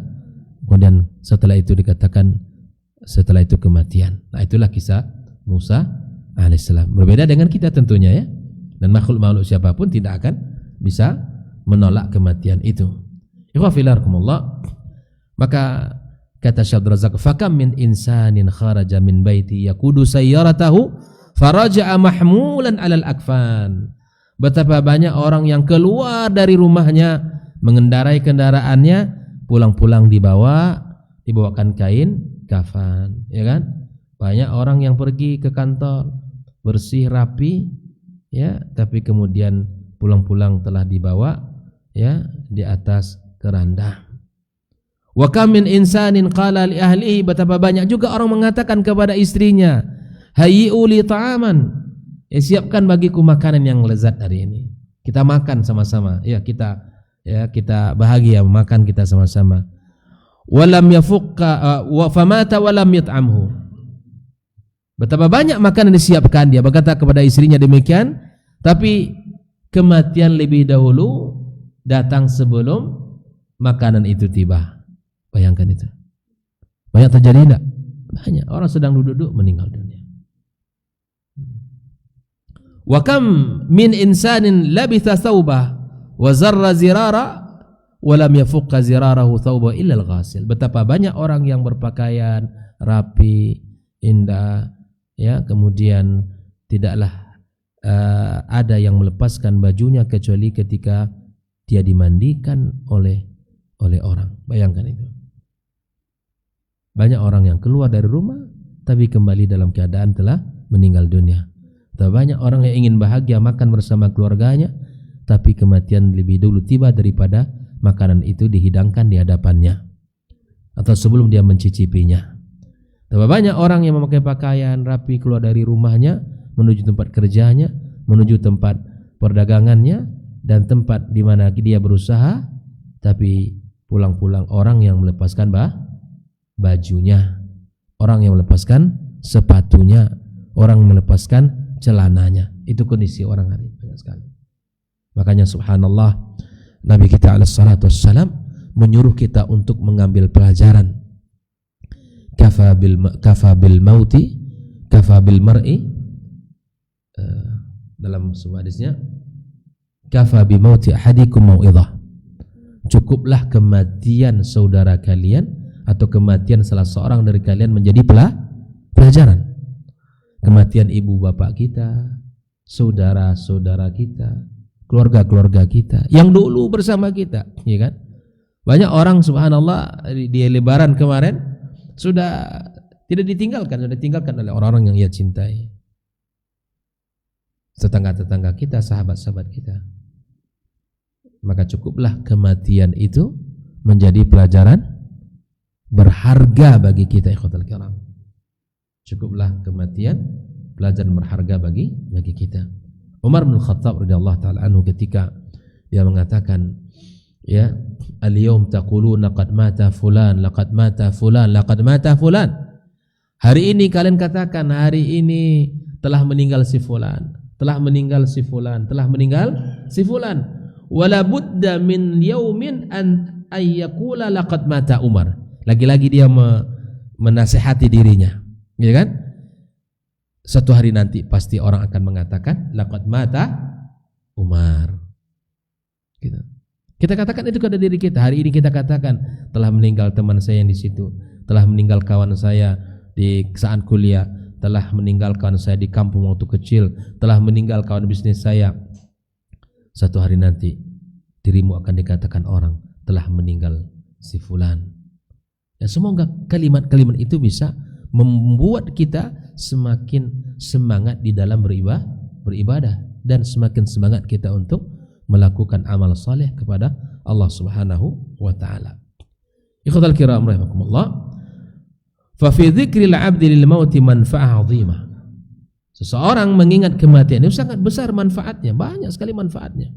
Kemudian setelah itu dikatakan setelah itu kematian. Nah, itulah kisah Musa alaihissalam. Berbeda dengan kita tentunya ya. Dan makhluk-makhluk siapapun tidak akan bisa menolak kematian itu. Ikhwafillah. Maka kata Syekh Abdul Razak, "Fakam min insanin kharaja min baiti yaqudu sayyaratahu faraja'a mahmulan 'alal akfan." Betapa banyak orang yang keluar dari rumahnya mengendarai kendaraannya, pulang-pulang dibawakan kain kafan, ya kan? Banyak orang yang pergi ke kantor bersih rapi, ya, tapi kemudian pulang-pulang telah dibawa, ya, di atas keranda. Wa kam min insanin qala li ahlihi, betapa banyak juga orang mengatakan kepada istrinya, hayyi'u li ta'aman, siapkan bagiku makanan yang lezat hari ini. Kita makan sama-sama. Ya, kita bahagia makan kita sama-sama. Walam yafukka wa famata walam yat'amhu. Betapa banyak makanan disiapkan, dia berkata kepada istrinya demikian, tapi kematian lebih dahulu datang sebelum makanan itu tiba. Bayangkan itu. Banyak terjadi enggak? Banyak. Orang sedang duduk-duduk meninggal dunia. Wa kam min insanin labitha thawbah wa zarra zirara wa lam yafukka zirarahu thawba illa al-ghasil. Betapa banyak orang yang berpakaian rapi, indah, ya, kemudian tidaklah ada yang melepaskan bajunya kecuali ketika dia dimandikan oleh orang. Bayangkan itu. Banyak orang yang keluar dari rumah tapi kembali dalam keadaan telah meninggal dunia. Banyak orang yang ingin bahagia makan bersama keluarganya, tapi kematian lebih dulu tiba daripada makanan itu dihidangkan di hadapannya atau sebelum dia mencicipinya. Banyak orang yang memakai pakaian rapi keluar dari rumahnya menuju tempat kerjanya, menuju tempat perdagangannya dan tempat di mana dia berusaha, tapi pulang-pulang orang yang melepaskan bajunya, orang yang melepaskan sepatunya, orang melepaskan celananya. Itu kondisi orang hari ini banyak sekali. Makanya subhanallah, Nabi kita alaihi salatu wassalam menyuruh kita untuk mengambil pelajaran. Kafa bil mauti kafa bil mar'i, dalam sebuah hadisnya, kafa bi mauti ahadikum mau'izah. Cukuplah kematian saudara kalian atau kematian salah seorang dari kalian menjadi pelajaran. Kematian ibu bapak kita, saudara-saudara kita, keluarga-keluarga kita yang dulu bersama kita, ya kan? Banyak orang subhanallah di lebaran kemarin sudah tidak ditinggalkan, sudah ditinggalkan oleh orang-orang yang ia cintai. Tetangga-tetangga kita, sahabat-sahabat kita. Maka cukuplah kematian itu menjadi pelajaran berharga bagi kita, ikhwatal kiram. Cukuplah kematian pelajaran berharga bagi kita. Umar bin Khattab radhiyallahu taala anhu ketika dia mengatakan, ya, al-yawm taquluna qad mata fulan, laqad mata fulan, laqad mata fulan. Hari ini kalian katakan hari ini telah meninggal si fulan, telah meninggal si fulan, telah meninggal si fulan. Wala budda min yaumin an ayyakula laqad mata Umar. Lagi-lagi dia menasihati dirinya, ya kan? Satu hari nanti pasti orang akan mengatakan laqad mata Umar. Gitu. Kita katakan itu kepada diri kita. Hari ini kita katakan telah meninggal teman saya yang di situ, telah meninggal kawan saya di saat kuliah, telah meninggal kawan saya di kampung waktu kecil, telah meninggal kawan bisnis saya. Satu hari nanti dirimu akan dikatakan orang telah meninggal si fulan. Ya, semoga kalimat-kalimat itu bisa membuat kita semakin semangat di dalam beribadah dan semakin semangat kita untuk melakukan amal saleh kepada Allah Subhanahu wa taala. Ikhwatal kiram rahimakumullah. Fa fi dzikril 'abdi lil mauti manfa'ah 'azimah. Seseorang mengingat kematian itu sangat besar manfaatnya, banyak sekali manfaatnya.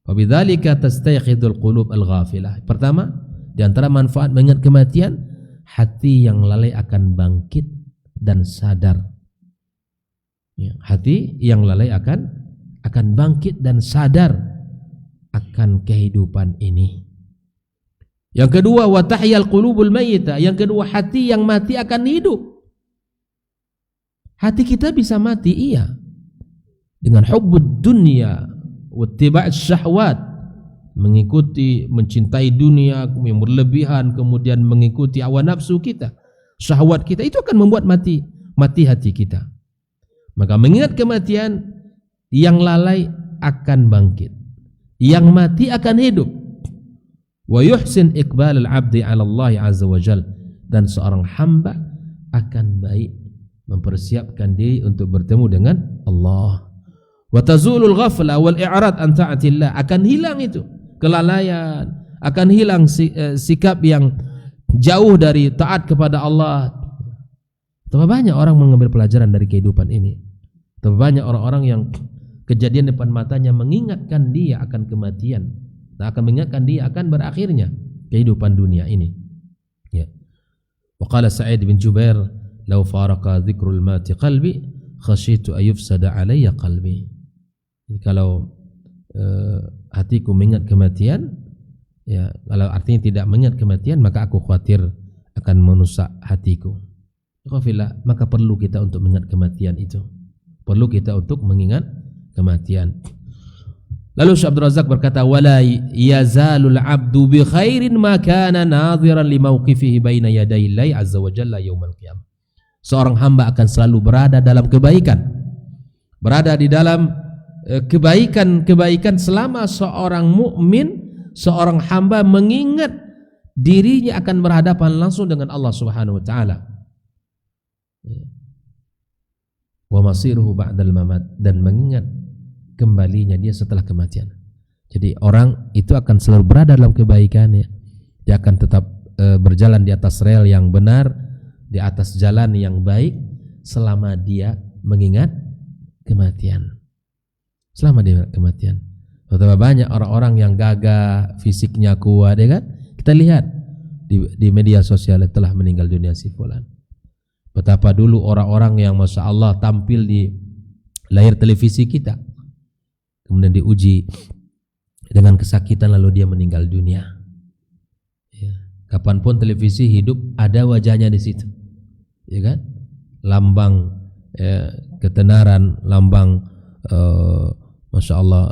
Fa bidzalika tastayqidul qulub al-ghafilah. Pertama, di antara manfaat mengingat kematian, hati yang lalai akan bangkit dan sadar. Ya, hati yang lalai akan bangkit dan sadar akan kehidupan ini. Yang kedua, wa tahyal qulubul mayyita. Yang kedua, hati yang mati akan hidup. Hati kita bisa mati, iya, dengan hubbud dunya wa ittiba'us syahwat, mengikuti, mencintai dunia yang berlebihan, kemudian mengikuti hawa nafsu kita, syahwat kita, itu akan membuat mati hati kita. Maka mengingat kematian, yang lalai akan bangkit, yang mati akan hidup. Wa yuhsin iqbal al-'abdi 'ala Allah 'azza wa jalla, dan seorang hamba akan baik mempersiapkan diri untuk bertemu dengan Allah. Wa tazulul ghafla wal i'rad an ta'atillah, akan hilang itu kelalaian, akan hilang sikap yang jauh dari taat kepada Allah. Betapa banyak orang mengambil pelajaran dari kehidupan ini. Betapa banyak orang-orang yang kejadian depan matanya mengingatkan dia akan kematian, dan akan mengingatkan dia akan berakhirnya kehidupan dunia ini. Ya. Wa qala Sa'id bin Jubair, "Law faraqa dzikrul mati qalbi, khasyitu ay yufsada alayya qalbi." Kalau hatiku mengingat kematian, ya, kalau artinya tidak mengingat kematian, maka aku khawatir akan merusak hatiku. Maka perlu kita untuk mengingat kematian itu. Perlu kita untuk mengingat kematian. Lalu Syekh Abdul Razak berkata, wala yazalul abdu bi khairin ma kana nadhiran li mawqifihi baina yaday Allah azza wa jalla yaumil qiyamah. Seorang hamba akan selalu berada dalam kebaikan. Berada di dalam kebaikan selama seorang mukmin, seorang hamba mengingat dirinya akan berhadapan langsung dengan Allah Subhanahu wa taala. Wa masiruhu ba'dal mamat, dan mengingat kembalinya dia setelah kematian. Jadi orang itu akan selalu berada dalam kebaikannya. Dia akan tetap berjalan di atas rel yang benar, di atas jalan yang baik selama dia mengingat kematian. Selama dia mengingat kematian. Betapa banyak orang-orang yang gagah, fisiknya kuat, ya kan? Kita lihat di media sosial telah meninggal dunia si fulan. Betapa dulu orang-orang yang Masya Allah tampil di layar televisi kita, kemudian diuji dengan kesakitan lalu dia meninggal dunia. Ya. Kapanpun televisi hidup ada wajahnya di situ, ya kan? Lambang ketenaran, lambang Masya Allah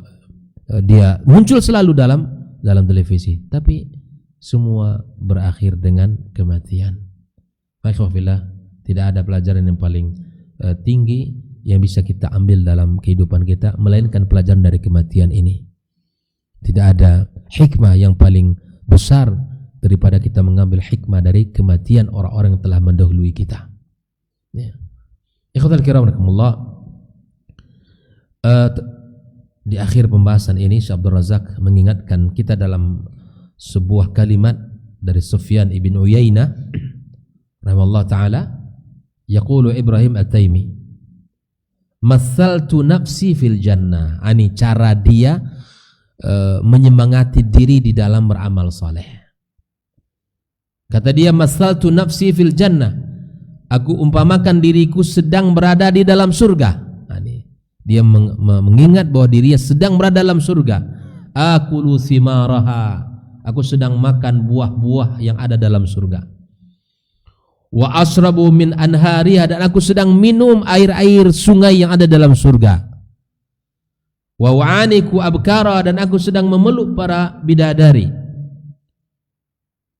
dia muncul selalu dalam televisi, tapi semua berakhir dengan kematian. Alhamdulillah, tidak ada pelajaran yang paling tinggi yang bisa kita ambil dalam kehidupan kita melainkan pelajaran dari kematian ini. Tidak ada hikmah yang paling besar daripada kita mengambil hikmah dari kematian orang-orang yang telah mendahului kita. Ya. Ikhwatal kiram rahimakumullah. Di akhir pembahasan ini Syekh Abdul Razak mengingatkan kita dalam sebuah kalimat dari Sufyan ibn Uyainah rahimahullah taala, yaqulu Ibrahim At-Taimi, "Matsaltu nafsi fil jannah." Ini cara dia menyemangati diri di dalam beramal saleh. Kata dia, "Matsaltu nafsi fil jannah." Aku umpamakan diriku sedang berada di dalam surga. Dia mengingat bahwa dirinya sedang berada dalam surga. Akulu thimaraha. Aku sedang makan buah-buah yang ada dalam surga. Wa asrabu min anhariha, dan aku sedang minum air-air sungai yang ada dalam surga. Wa wa'aniku abkara, dan aku sedang memeluk para bidadari.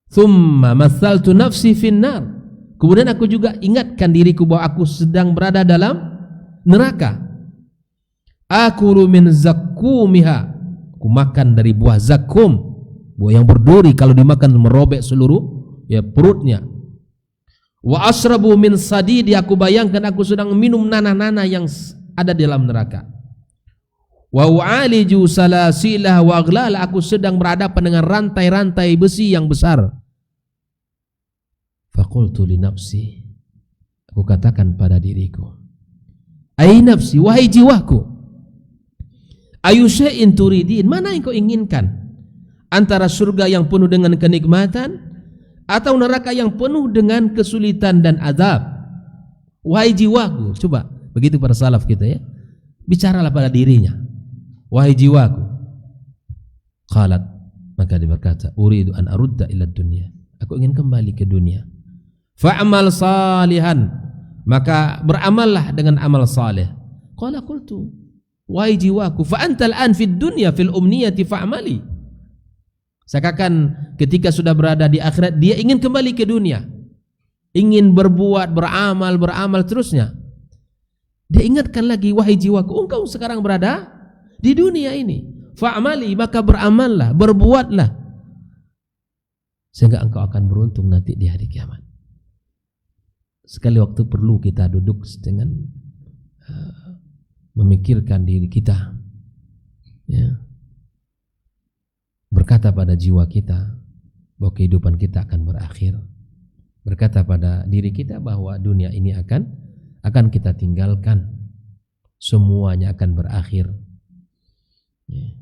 Thumma mathaltu nafsi finnar. Kemudian aku juga ingatkan diriku bahwa aku sedang berada dalam neraka. Akulu min zakkumiha. Aku makan dari buah zakum, buah yang berduri, kalau dimakan merobek seluruh perutnya. Wa asrabu min sadidi, aku bayangkan aku sedang minum nanah-nanah yang ada di dalam neraka. Wa u'aliju salasilah wa aghlal, aku sedang berhadapan dengan rantai-rantai besi yang besar. Faqultu li nafsi, aku katakan pada diriku, ai nafsi, wahai jiwaku, ayu syai'in turidin, mana yang kau inginkan, antara surga yang penuh dengan kenikmatan atau neraka yang penuh dengan kesulitan dan azab? Wahai jiwaku, coba begitu para salaf kita ya, bicaralah pada dirinya, wahai jiwaku. Qalat, maka dia berkata, uridu an arudda ila dunya, aku ingin kembali ke dunia. Fa'amal salihan, maka beramallah dengan amal saleh. Qala qultu, wahai jiwaku, fa antal an fid dunya fil umniyati fa'amali. Seakan ketika sudah berada di akhirat, dia ingin kembali ke dunia, ingin berbuat, beramal terusnya. Dia ingatkan lagi, wahai jiwaku, engkau sekarang berada di dunia ini. Fa'amali, maka beramallah, berbuatlah, sehingga engkau akan beruntung nanti di hari kiamat. Sekali waktu perlu kita duduk dengan memikirkan diri kita, ya, berkata pada jiwa kita bahwa kehidupan kita akan berakhir, berkata pada diri kita bahwa dunia ini akan kita tinggalkan, semuanya akan berakhir.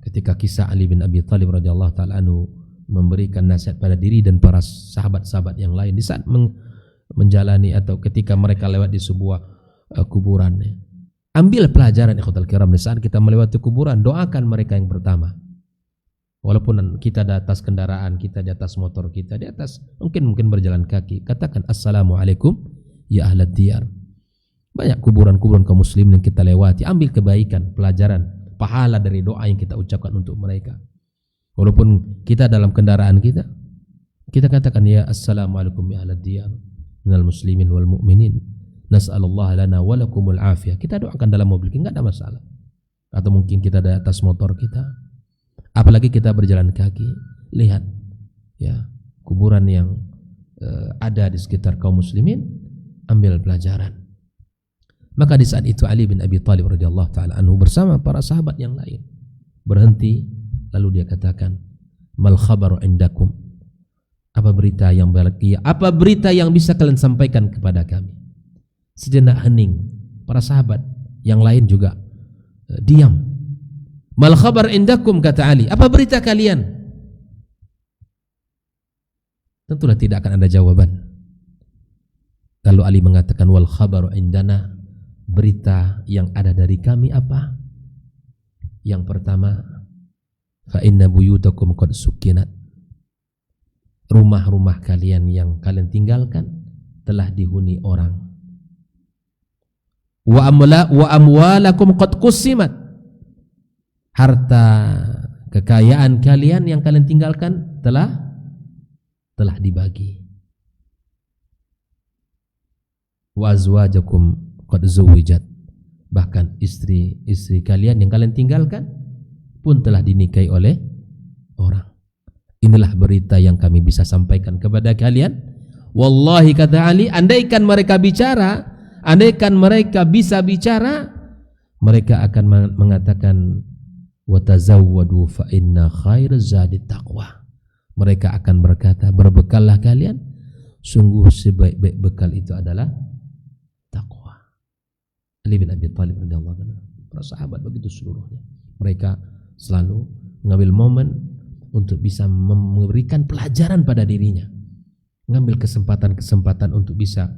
Ketika kisah Ali bin Abi Thalib radhiyallahu taala anhu memberikan nasihat pada diri dan para sahabat-sahabat yang lain di saat menjalani atau ketika mereka lewat di sebuah kuburan, ambil pelajaran ikhwatal kiram. Di saat kita melewati kuburan, doakan mereka yang pertama. Walaupun kita di atas kendaraan kita, di atas motor kita, di atas mungkin berjalan kaki, katakan assalamualaikum ya ahlad diyar. Banyak kuburan-kuburan kaum muslimin yang kita lewati, ambil kebaikan, pelajaran, pahala dari doa yang kita ucapkan untuk mereka. Walaupun kita dalam kendaraan kita katakan ya assalamualaikum ya ahlad diyar minal muslimin wal mu'minin, nas'alullah lana wa lakumul afiyah. Kita doakan dalam mobil, enggak ada masalah. Atau mungkin kita di atas motor kita, apalagi kita berjalan kaki, lihat ya kuburan yang ada di sekitar kaum muslimin, ambil pelajaran. Maka di saat itu Ali bin Abi Thalib radhiyallahu taala anhu bersama para sahabat yang lain berhenti, lalu dia katakan, mal khabaru indakum, apa berita yang bisa kalian sampaikan kepada kami? Sejenak hening, para sahabat yang lain juga diam. Mal khabar indakum, kata Ali, apa berita kalian? Tentulah tidak akan ada jawaban. Lalu Ali mengatakan, wal khabaru indana, berita yang ada dari kami apa? Yang pertama, fa inna buyutakum qad sukinat, rumah-rumah kalian yang kalian tinggalkan telah dihuni orang. Wa amwalakum qad qusimat, harta kekayaan kalian yang kalian tinggalkan telah dibagi. Wa azwajakum qad zuwijat, bahkan istri kalian yang kalian tinggalkan pun telah dinikahi oleh orang. Inilah berita yang kami bisa sampaikan kepada kalian. Wallahi, kata Ali, andaikan mereka bisa bicara, mereka akan mengatakan watazawwadu fa inna khairaz zadi taqwa. Mereka akan berkata, berbekallah kalian, sungguh sebaik-baik bekal itu adalah taqwa. Ali bin Abi Thalib radhiyallahu anhu, para sahabat begitu seluruhnya, mereka selalu mengambil momen untuk bisa memberikan pelajaran pada dirinya, mengambil kesempatan-kesempatan untuk bisa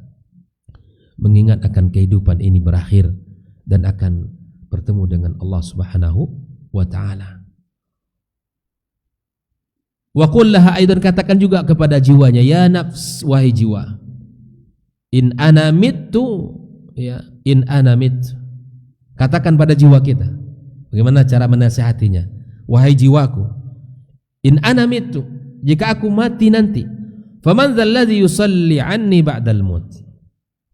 mengingat akan kehidupan ini berakhir dan akan bertemu dengan Allah Subhanahu wa ta'ala. Wa qul laha, aidan, katakan juga kepada jiwanya, ya nafs, wahai jiwa, in ana mittu, ya, in ana mittu. Katakan pada jiwa kita, bagaimana cara menasihatinya, wahai jiwaku, in ana mittu, jika aku mati nanti, faman dzalladzi yusalli anni ba'dal maut,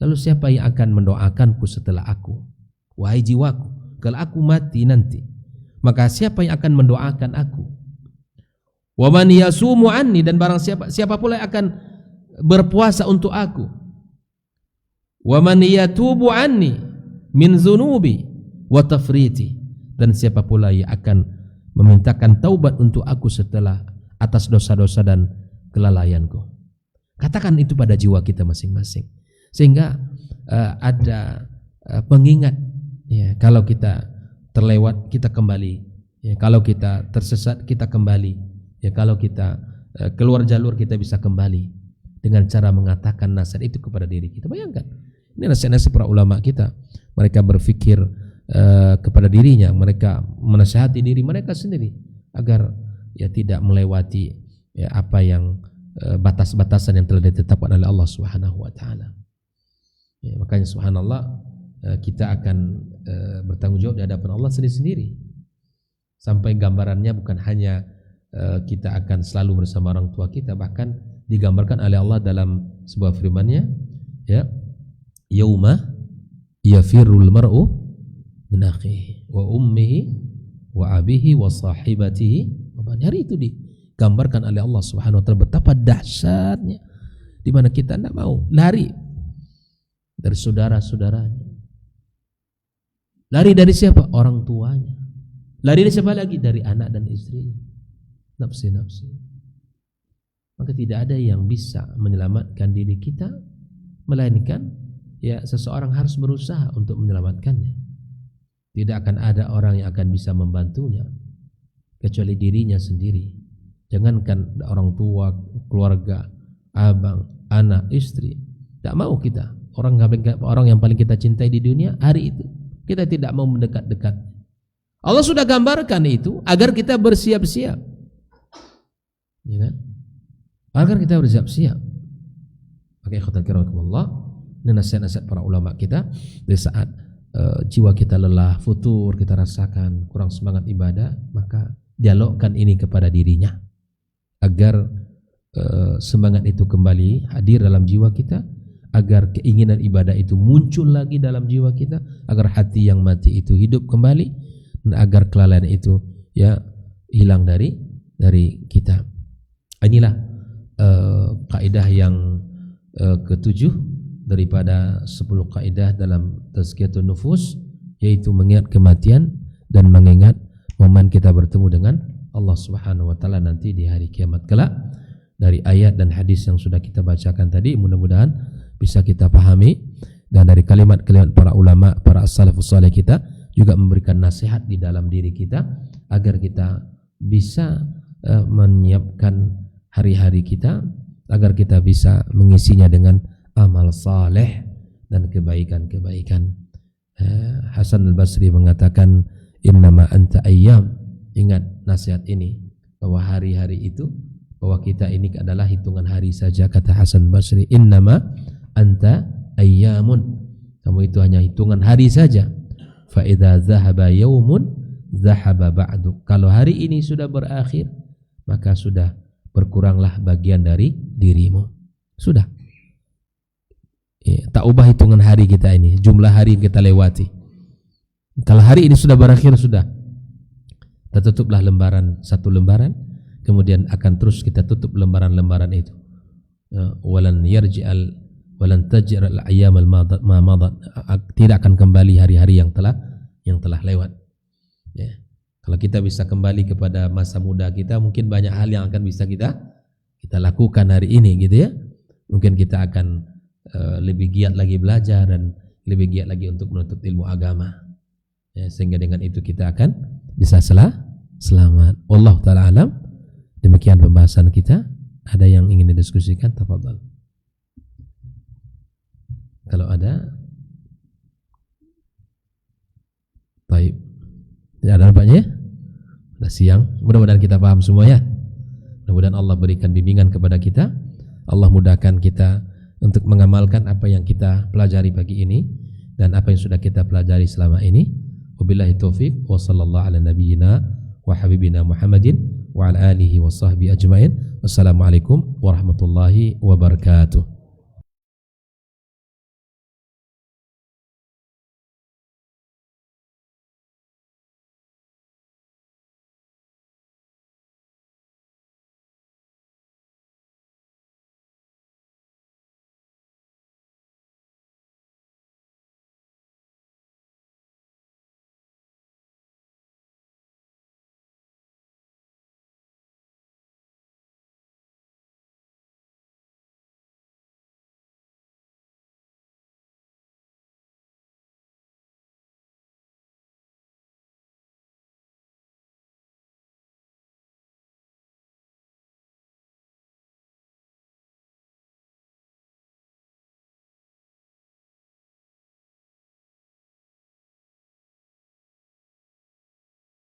lalu siapa yang akan mendoakanku setelah aku? Wahai jiwaku, kalau aku mati nanti, maka siapa yang akan mendoakan aku? Wa man yasumu anni, dan barang siapa pula yang akan berpuasa untuk aku? Wa man yatubu anni min dzunubi wa tafriti, dan siapa pula yang akan memintakan taubat untuk aku setelah atas dosa-dosa dan kelalaianku. Katakan itu pada jiwa kita masing-masing, sehingga ada pengingat, ya, kalau kita terlewat kita kembali, ya, kalau kita tersesat kita kembali, ya, kalau kita keluar jalur kita bisa kembali dengan cara mengatakan nasihat itu kepada diri kita. Bayangkan, ini nasihat-nasihat para ulama kita, mereka berfikir kepada dirinya, mereka menasihati diri mereka sendiri agar ya tidak melewati, ya, apa yang batas-batasan yang telah ditetapkan oleh Allah Subhanahu wa taala. Ya, makanya subhanallah, kita akan bertanggung jawab di hadapan Allah sendiri-sendiri. Sampai gambarannya bukan hanya kita akan selalu bersama orang tua kita, bahkan digambarkan oleh Allah dalam sebuah firman-Nya, ya, yauma yafirrul mar'u min akhihi wa ummihi wa abihi wa sahibatihi wa bani. Hari itu digambarkan oleh Allah Subhanahu wa taala betapa dahsyatnya, di mana kita tidak mau lari dari saudara-saudaranya. Lari dari siapa? Orang tuanya. Lari dari siapa lagi? Dari anak dan istrinya. Nafsi-nafsi. Maka tidak ada yang bisa menyelamatkan diri kita, melainkan ya seseorang harus berusaha untuk menyelamatkannya. Tidak akan ada orang yang akan bisa membantunya kecuali dirinya sendiri. Jangankan orang tua, keluarga, abang, anak, istri. Tak mau kita. Orang yang paling kita cintai di dunia hari itu kita tidak mau mendekat-dekat. Allah sudah gambarkan itu agar kita bersiap-siap. Ya kan? Agar kita bersiap-siap. Maka ikhwatal kiram, ini nasihat-nasihat para ulama kita di saat jiwa kita lelah, futur, kita rasakan kurang semangat ibadah, maka dialogkan ini kepada dirinya agar semangat itu kembali hadir dalam jiwa kita, agar keinginan ibadah itu muncul lagi dalam jiwa kita, agar hati yang mati itu hidup kembali, dan agar kelalaian itu ya hilang dari kita. Inilah kaidah yang ketujuh daripada 10 kaidah dalam tazkiyatun nufus, yaitu mengingat kematian dan mengingat momen kita bertemu dengan Allah Subhanahu wa taala nanti di hari kiamat kelak. Dari ayat dan hadis yang sudah kita bacakan tadi, mudah-mudahan bisa kita pahami, dan dari kalimat-kalimat para ulama, para as-salafus saleh kita juga memberikan nasihat di dalam diri kita agar kita bisa menyiapkan hari-hari kita, agar kita bisa mengisinya dengan amal saleh dan kebaikan-kebaikan. Hasan al-Basri mengatakan, innama anta ayyam. Ingat nasihat ini, bahwa hari-hari itu, bahwa kita ini adalah hitungan hari saja. Kata Hasan al-Basri, innama anta ayyamun. Kamu itu hanya hitungan hari saja. Fa idza zahaba yaumun zahaba ba'du. Kalau hari ini sudah berakhir, maka sudah berkuranglah bagian dari dirimu. Sudah. Tak ubah hitungan hari kita ini, jumlah hari yang kita lewati. Kalau hari ini sudah berakhir, sudah. Kita tutuplah satu lembaran, kemudian akan terus kita tutup lembaran-lembaran itu. Walan taj'al al-ayyam ma madat. Tidak akan kembali hari-hari yang telah lewat. Ya. Kalau kita bisa kembali kepada masa muda kita, mungkin banyak hal yang akan bisa kita lakukan hari ini, gitu ya. Mungkin kita akan lebih giat lagi belajar dan lebih giat lagi untuk menuntut ilmu agama. Ya, sehingga dengan itu kita akan bisa selamat. Wallahu taala alam. Demikian pembahasan kita. Ada yang ingin didiskusikan? Tafadhal. Kalau ada, baik. Tidak ada nampaknya? Sudah siang. Mudah-mudahan kita paham semua ya. Mudah-mudahan Allah berikan bimbingan kepada kita. Allah mudahkan kita untuk mengamalkan apa yang kita pelajari pagi ini dan apa yang sudah kita pelajari selama ini. Wabillahi taufiq wa sallallahu ala nabiyyina wa habibina Muhammadin wa ala alihi wa sahbihi ajmain. Wassalamualaikum warahmatullahi wabarakatuh.